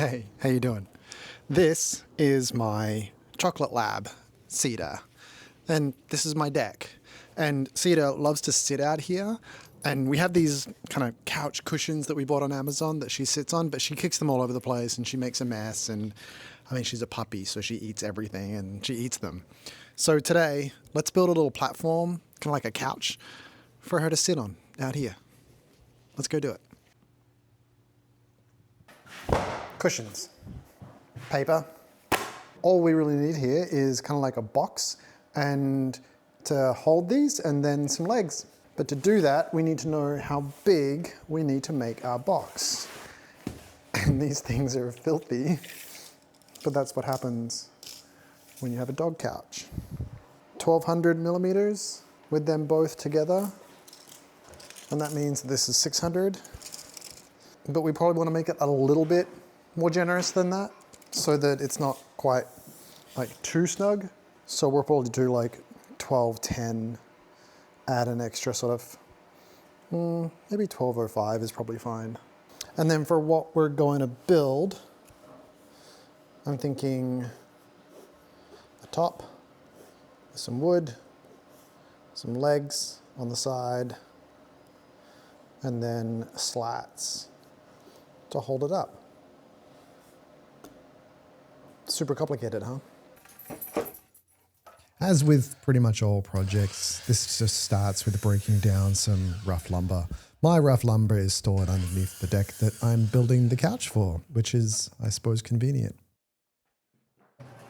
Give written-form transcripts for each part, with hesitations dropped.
Hey, how you doing? This is my chocolate lab, Cedar, and this is my deck. And Cedar loves to sit out here, and we have these kind of couch cushions that we bought on Amazon that she sits on, but she kicks them all over the place and she makes a mess. And I mean, she's a puppy, so she eats everything and she eats them. So today, let's build a little platform, kind of like a couch, for her to sit on out here. Let's go do it. Cushions, paper. All we really need here is kind of like a box and to hold these, and then some legs. But to do that, we need to know how big we need to make our box. And these things are filthy, but that's what happens when you have a dog couch. 1200 millimeters with them both together. And that means this is 600. But we probably want to make it a little bit more generous than that so that it's not quite like too snug. So we'll probably do like 1210, add an extra sort of, maybe 1205 is probably fine. And then for what we're going to build, I'm thinking a top, some wood, some legs on the side, and then slats to hold it up. Super complicated, huh? As with pretty much all projects, this just starts with breaking down some rough lumber. My rough lumber is stored underneath the deck that I'm building the couch for, which is, I suppose, convenient.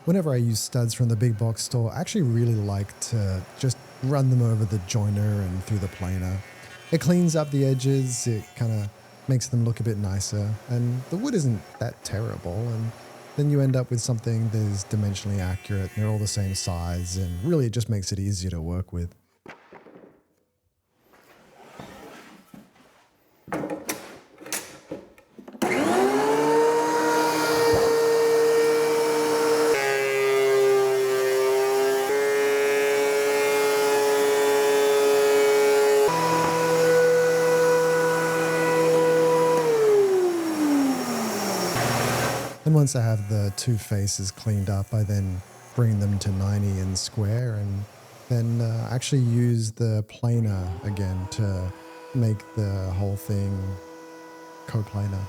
Whenever I use studs from the big box store, I actually really like to just run them over the joiner and through the planer. It cleans up the edges, it kind of makes them look a bit nicer, and the wood isn't that terrible, and then you end up with something that is dimensionally accurate, they're all the same size, and really it just makes it easier to work with. And once I have the two faces cleaned up, I then bring them to 90 and square, and then actually use the planer again to make the whole thing coplanar.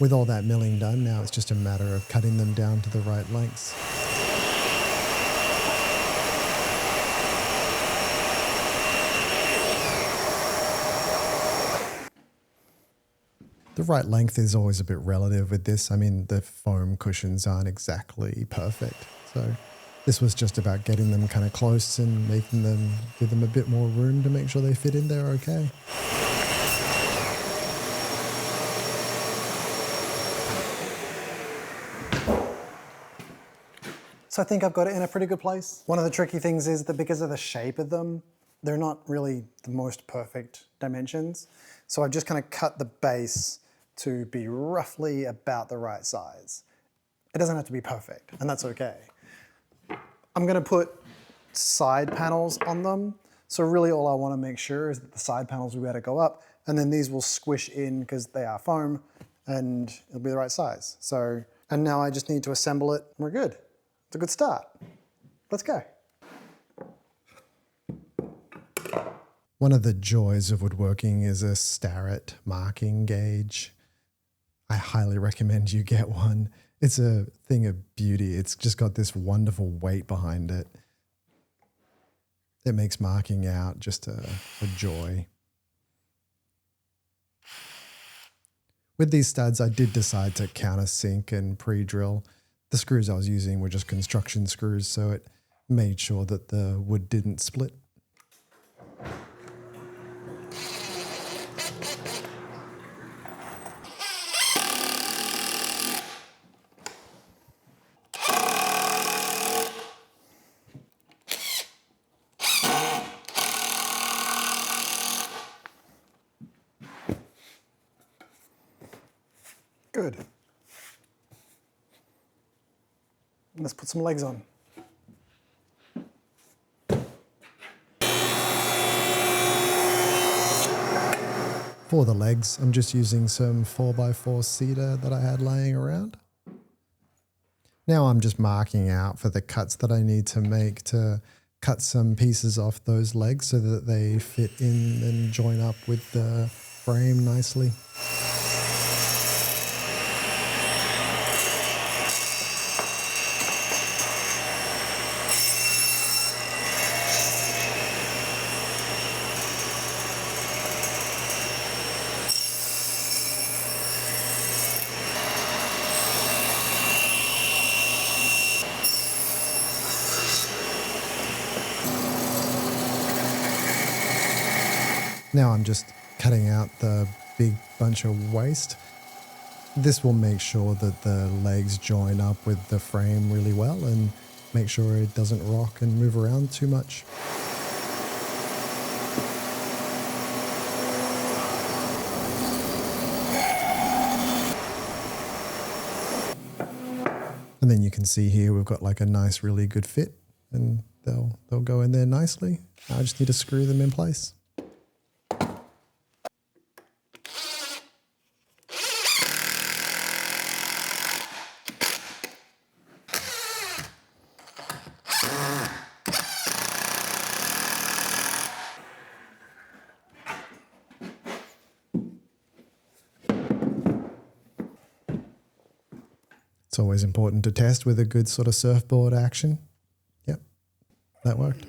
With all that milling done, now it's just a matter of cutting them down to the right lengths. The right length is always a bit relative with this. I mean, the foam cushions aren't exactly perfect. So this was just about getting them kind of close and making them, give them a bit more room to make sure they fit in there okay. So I think I've got it in a pretty good place. One of the tricky things is that because of the shape of them, they're not really the most perfect dimensions. So I've just kind of cut the base to be roughly about the right size. It doesn't have to be perfect, and that's okay. I'm gonna put side panels on them. So really all I wanna make sure is that the side panels will be able to go up, and then these will squish in because they are foam, and it'll be the right size. So, and now I just need to assemble it, and we're good. It's a good start. Let's go. One of the joys of woodworking is a Starrett marking gauge. I highly recommend you get one. It's a thing of beauty. It's just got this wonderful weight behind it. It makes marking out just a joy. With these studs, I did decide to countersink and pre-drill. The screws I was using were just construction screws, so it made sure that the wood didn't split. Good. Let's put some legs on. For the legs, I'm just using some 4x4 cedar that I had laying around. Now I'm just marking out for the cuts that I need to make to cut some pieces off those legs so that they fit in and join up with the frame nicely. Now I'm just cutting out the big bunch of waste. This will make sure that the legs join up with the frame really well and make sure it doesn't rock and move around too much. And then you can see here we've got like a nice, really good fit, and they'll go in there nicely. I just need to screw them in place. It's always important to test with a good sort of surfboard action. Yep, that worked.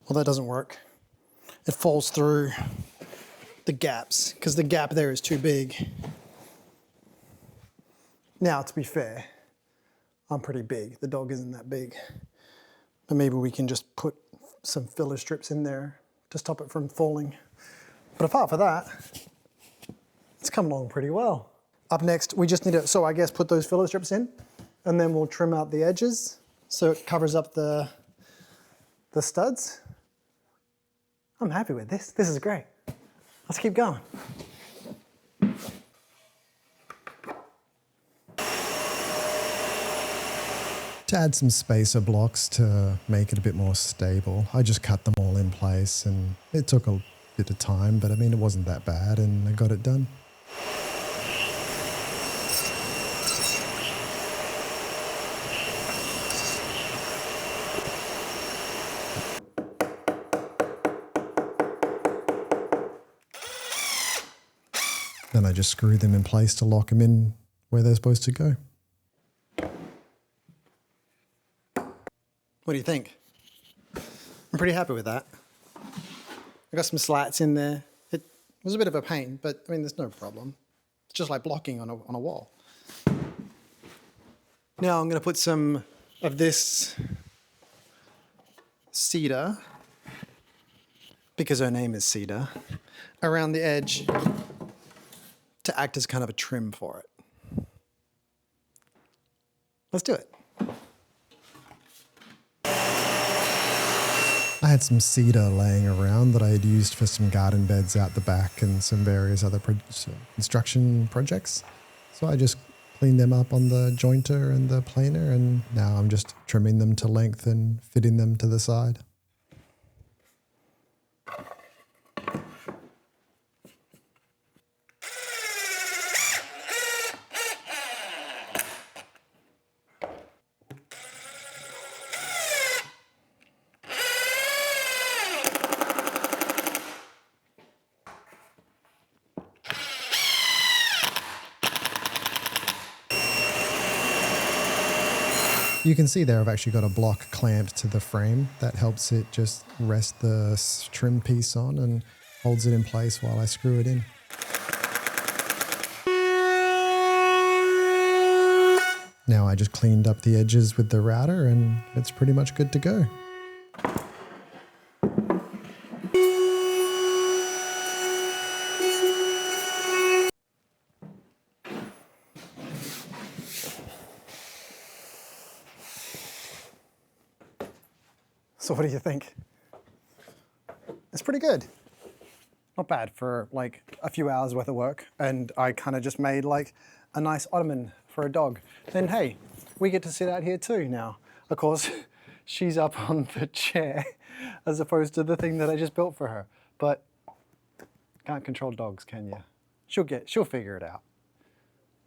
Well, that doesn't work. It falls through the gaps because the gap there is too big. Now, to be fair, I'm pretty big. The dog isn't that big. But maybe we can just put some filler strips in there to stop it from falling. But apart from that, it's come along pretty well. Up next, we just need to, so I guess put those filler strips in, and then we'll trim out the edges so it covers up the studs. I'm happy with this. This is great. Let's keep going. To add some spacer blocks to make it a bit more stable, I just cut them all in place, and it took a bit of time, but I mean, it wasn't that bad, and I got it done. Then I just screw them in place to lock them in where they're supposed to go. What do you think? I'm pretty happy with that. I got some slats in there. It was a bit of a pain, but I mean, there's no problem. It's just like blocking on a wall. Now I'm going to put some of this cedar, because her name is Cedar, around the edge to act as kind of a trim for it. Let's do it. I had some cedar laying around that I had used for some garden beds out the back and some various other construction projects. So I just cleaned them up on the jointer and the planer, and now I'm just trimming them to length and fitting them to the side. You can see there I've actually got a block clamped to the frame that helps it just rest the trim piece on and holds it in place while I screw it in. Now I just cleaned up the edges with the router and it's pretty much good to go. So what do you think? It's pretty good. not bad for like a few hours worth of work. And I kind of just made like a nice ottoman for a dog. Then hey, we get to sit out here too now. Of course, she's up on the chair as opposed to the thing that I just built for her. But can't control dogs, can you? She'll figure it out.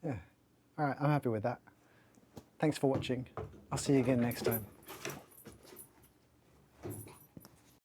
Yeah. All right, I'm happy with that. Thanks for watching. I'll see you again next time.